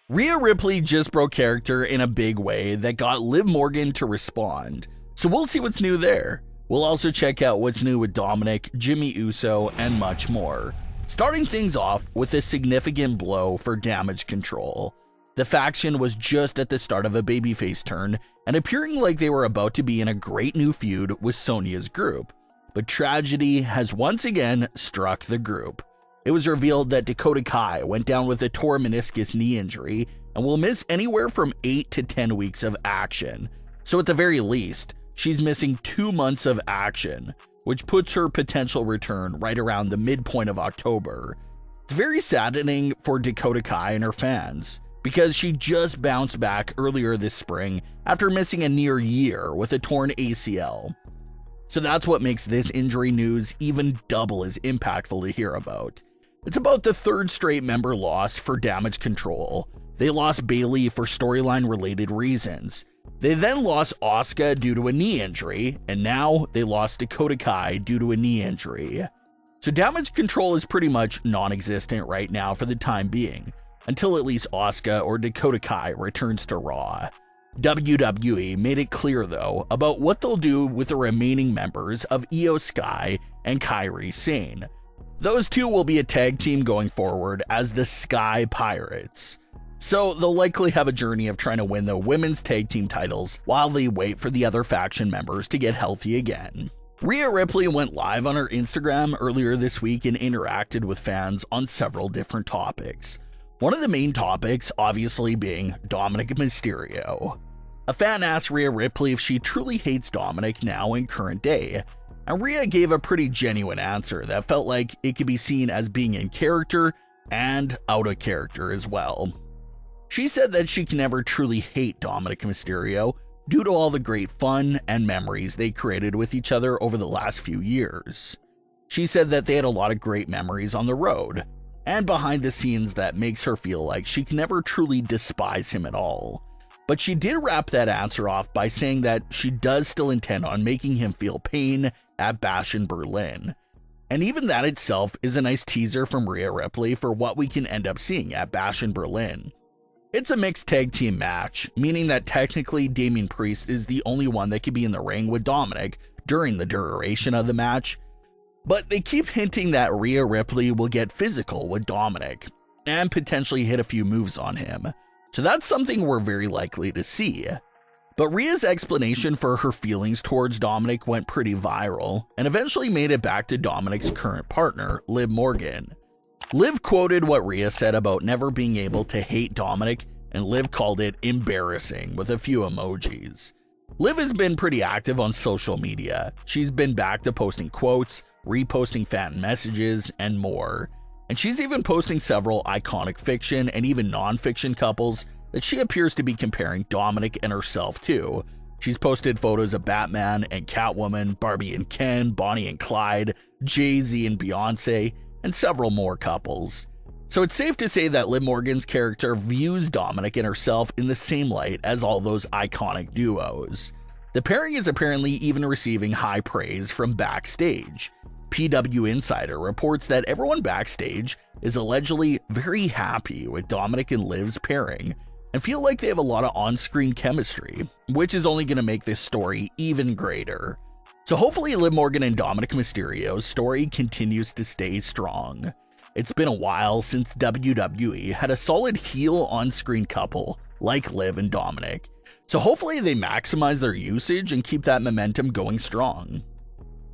Rhea Ripley just broke character in a big way that got Liv Morgan to respond, so we'll see what's new there. We'll also check out what's new with Dominik, Jimmy Uso, and much more. Starting things off with a significant blow for Damage Control. The faction was just at the start of a babyface turn and appearing like they were about to be in a great new feud with Sonya's group, but tragedy has once again struck the group. It was revealed that Dakota Kai went down with a torn meniscus knee injury and will miss anywhere from 8 to 10 weeks of action. So at the very least, she's missing 2 months of action, which puts her potential return right around the midpoint of October. It's very saddening for Dakota Kai and her fans, because she just bounced back earlier this spring after missing a near year with a torn ACL. So that's what makes this injury news even double as impactful to hear about. It's about the third straight member loss for Damage Control. They lost Bayley for storyline related reasons. They then lost Asuka due to a knee injury, and now they lost Dakota Kai due to a knee injury. So Damage Control is pretty much non-existent right now for the time being, until at least Asuka or Dakota Kai returns to Raw. WWE made it clear though about what they'll do with the remaining members of Io Sky and Kairi Sane. Those two will be a tag team going forward as the Sky Pirates. So they'll likely have a journey of trying to win the women's tag team titles while they wait for the other faction members to get healthy again. Rhea Ripley went live on her Instagram earlier this week and interacted with fans on several different topics. One of the main topics obviously being Dominik Mysterio. A fan asked Rhea Ripley if she truly hates Dominik now in current day, and Rhea gave a pretty genuine answer that felt like it could be seen as being in character and out of character as well. She said that she can never truly hate Dominik Mysterio due to all the great fun and memories they created with each other over the last few years. She said that they had a lot of great memories on the road and behind the scenes that makes her feel like she can never truly despise him at all. But she did wrap that answer off by saying that she does still intend on making him feel pain at Bash in Berlin. And even that itself is a nice teaser from Rhea Ripley for what we can end up seeing at Bash in Berlin. It's a mixed tag team match, meaning that technically Damian Priest is the only one that could be in the ring with Dominik during the duration of the match. But they keep hinting that Rhea Ripley will get physical with Dominik and potentially hit a few moves on him. So that's something we're very likely to see. But Rhea's explanation for her feelings towards Dominik went pretty viral and eventually made it back to Dominik's current partner, Liv Morgan. Liv quoted what Rhea said about never being able to hate Dominik, and Liv called it embarrassing with a few emojis. Liv has been pretty active on social media. She's been back to posting quotes, reposting fan messages, and more. And she's even posting several iconic fiction and even non-fiction couples that she appears to be comparing Dominik and herself to. She's posted photos of Batman and Catwoman, Barbie and Ken, Bonnie and Clyde, Jay-Z and Beyonce, and several more couples. So it's safe to say that Liv Morgan's character views Dominik and herself in the same light as all those iconic duos. The pairing is apparently even receiving high praise from backstage. PW Insider reports that everyone backstage is allegedly very happy with Dominik and Liv's pairing and feel like they have a lot of on-screen chemistry, which is only going to make this story even greater. So hopefully Liv Morgan and Dominik Mysterio's story continues to stay strong. It's been a while since WWE had a solid heel on-screen couple like Liv and Dominik, so hopefully they maximize their usage and keep that momentum going strong.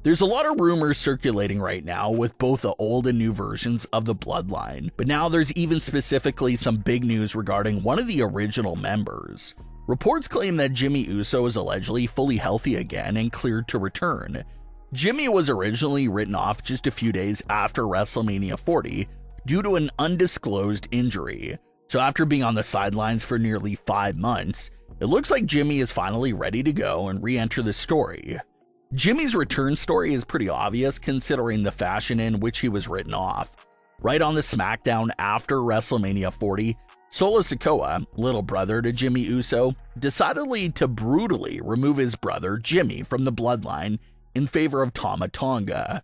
There's a lot of rumors circulating right now with both the old and new versions of the Bloodline, but now there's even specifically some big news regarding one of the original members. Reports claim that Jimmy Uso is allegedly fully healthy again and cleared to return. Jimmy was originally written off just a few days after WrestleMania 40 due to an undisclosed injury. So after being on the sidelines for nearly 5 months, it looks like Jimmy is finally ready to go and re-enter the story. Jimmy's return story is pretty obvious considering the fashion in which he was written off. Right on the Smackdown after WrestleMania 40, Solo Sikoa, little brother to Jimmy Uso, decided to brutally remove his brother Jimmy from the bloodline in favor of Tama Tonga.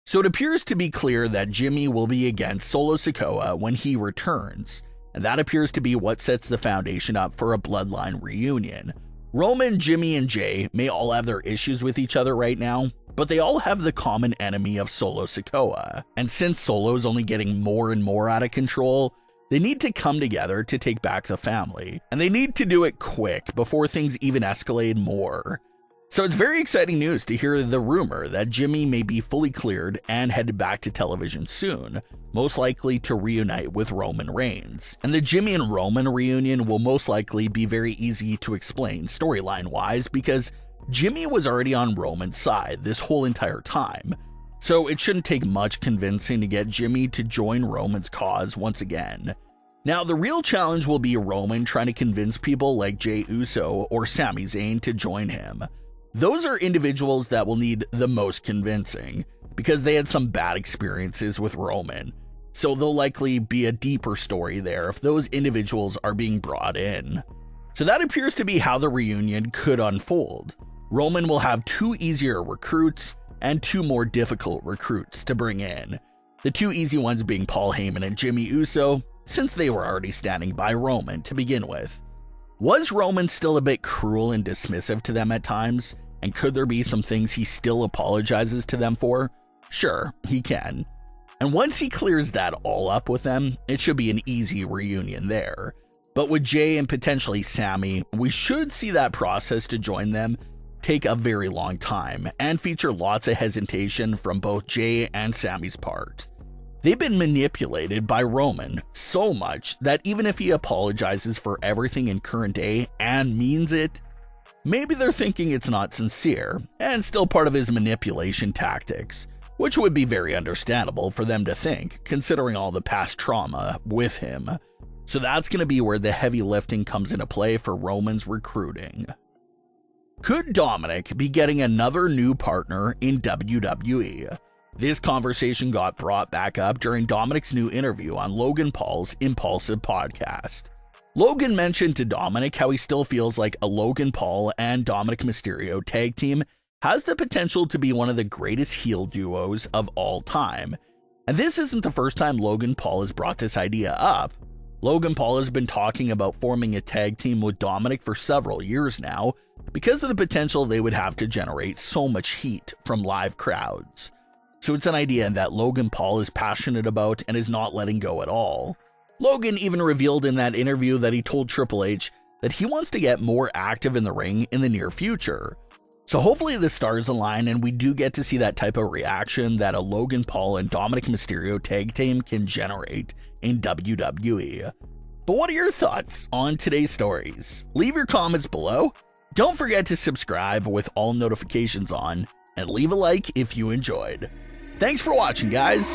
So it appears to be clear that Jimmy will be against Solo Sikoa when he returns, and that appears to be what sets the foundation up for a bloodline reunion. Roman, Jimmy, and Jay may all have their issues with each other right now, but they all have the common enemy of Solo Sikoa, and since Solo's only getting more and more out of control, they need to come together to take back the family, and they need to do it quick before things even escalate more. So it's very exciting news to hear the rumor that Jimmy may be fully cleared and headed back to television soon, most likely to reunite with Roman Reigns. And the Jimmy and Roman reunion will most likely be very easy to explain storyline-wise because Jimmy was already on Roman's side this whole entire time. So it shouldn't take much convincing to get Jimmy to join Roman's cause once again. Now, the real challenge will be Roman trying to convince people like Jey Uso or Sami Zayn to join him. Those are individuals that will need the most convincing, because they had some bad experiences with Roman. So there'll likely be a deeper story there if those individuals are being brought in. So that appears to be how the reunion could unfold. Roman will have 2 easier recruits and 2 more difficult recruits to bring in. The 2 easy ones being Paul Heyman and Jimmy Uso, since they were already standing by Roman to begin with. Was Roman still a bit cruel and dismissive to them at times? And could there be some things he still apologizes to them for? Sure, he can. And once he clears that all up with them, it should be an easy reunion there. But with Jay and potentially Sami, we should see that process to join them take a very long time and feature lots of hesitation from both Jay and Sami's part. They've been manipulated by Roman so much that even if he apologizes for everything in current day and means it, maybe they're thinking it's not sincere and still part of his manipulation tactics, which would be very understandable for them to think, considering all the past trauma with him. So that's going to be where the heavy lifting comes into play for Roman's recruiting. Could Dominik be getting another new partner in WWE? This conversation got brought back up during Dominik's new interview on Logan Paul's Impulsive podcast. Logan mentioned to Dominik how he still feels like a Logan Paul and Dominik Mysterio tag team has the potential to be one of the greatest heel duos of all time. And this isn't the first time Logan Paul has brought this idea up. Logan Paul has been talking about forming a tag team with Dominik for several years now because of the potential they would have to generate so much heat from live crowds. So it's an idea that Logan Paul is passionate about and is not letting go at all. Logan even revealed in that interview that he told Triple H that he wants to get more active in the ring in the near future. So hopefully the stars align and we do get to see that type of reaction that a Logan Paul and Dominik Mysterio tag team can generate in WWE. But what are your thoughts on today's stories? Leave your comments below. Don't forget to subscribe with all notifications on and leave a like if you enjoyed. Thanks for watching, guys.